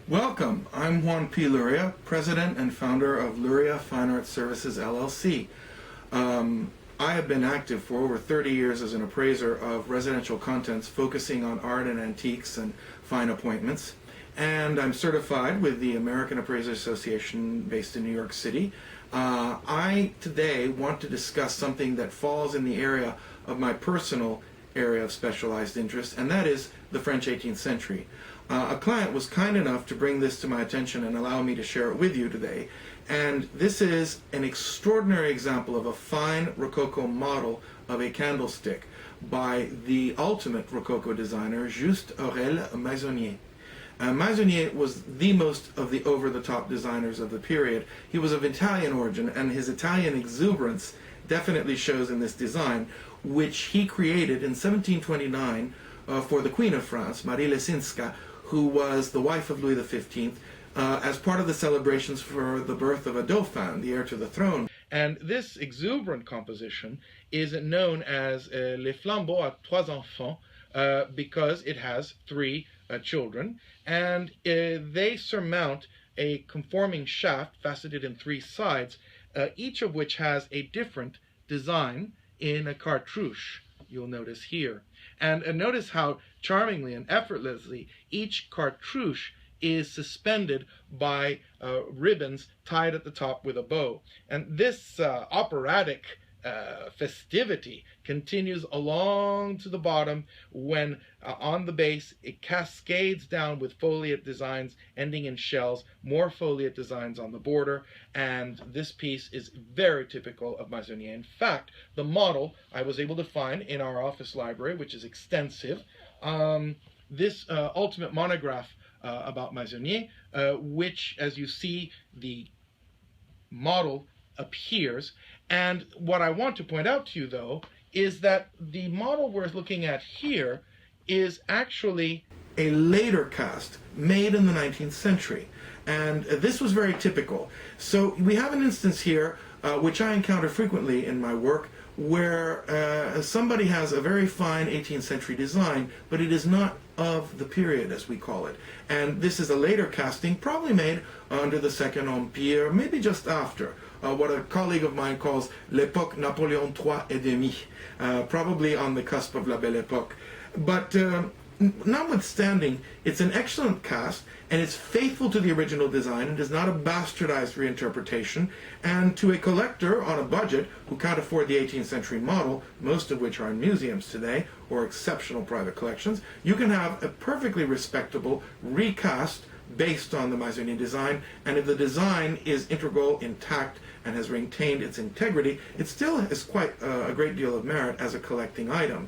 Welcome. I'm Juan P Lluria, President and founder of Lluria Fine Art Services, LLC. I have been active for over 30 years as an appraiser of residential contents, focusing on art and antiques and fine appointments. And I'm certified with the American Appraiser Association based in New York City. I today want to discuss something that falls in the area of my personal area of specialized interest, and that is the French 18th century. A client was kind enough to bring this to my attention and allow me to share it with you today. And this is an extraordinary example of a fine Rococo model of a candlestick by the ultimate Rococo designer, Juste Aurele Meissonnier. Meissonnier was the most of the over-the-top designers of the period. He was of Italian origin, and his Italian exuberance definitely shows in this design, which he created in 1729 for the Queen of France, Marie Lesinska, who was the wife of Louis XV, as part of the celebrations for the birth of a Dauphin, the heir to the throne. And this exuberant composition is known as Les Flambeaux à Trois Enfants, because it has three children, and they surmount a conforming shaft faceted in three sides, each of which has a different design in a cartouche, you'll notice here. And notice how charmingly and effortlessly each cartouche is suspended by ribbons tied at the top with a bow. And this operatic festivity continues along to the bottom when on the base it cascades down with foliate designs ending in shells, more foliate designs on the border, and this piece is very typical of Meissonnier. In fact, the model I was able to find in our office library, which is extensive, this ultimate monograph about Meissonnier, which, as you see, the model appears. And what I want to point out to you, though, is that the model we're looking at here is actually a later cast made in the 19th century. And this was very typical. So we have an instance here, which I encounter frequently in my work, where somebody has a very fine 18th century design, but it is not of the period, as we call it. And this is a later casting, probably made under the Second Empire, maybe just after. What a colleague of mine calls l'époque Napoléon III et demi, probably on the cusp of La Belle Époque. But notwithstanding, it's an excellent cast, and it's faithful to the original design and is not a bastardized reinterpretation. And to a collector on a budget who can't afford the 18th century model, most of which are in museums today or exceptional private collections, you can have a perfectly respectable recast based on the Meissonnier design. And if the design is integral, intact, and has maintained its integrity, it still has quite a great deal of merit as a collecting item.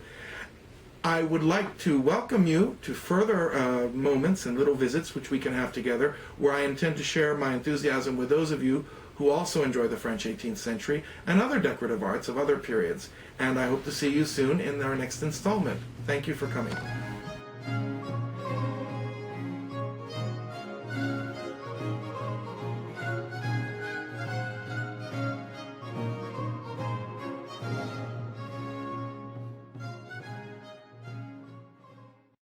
I would like to welcome you to further moments and little visits which we can have together, where I intend to share my enthusiasm with those of you who also enjoy the French 18th century and other decorative arts of other periods. And I hope to see you soon in our next installment. Thank you for coming.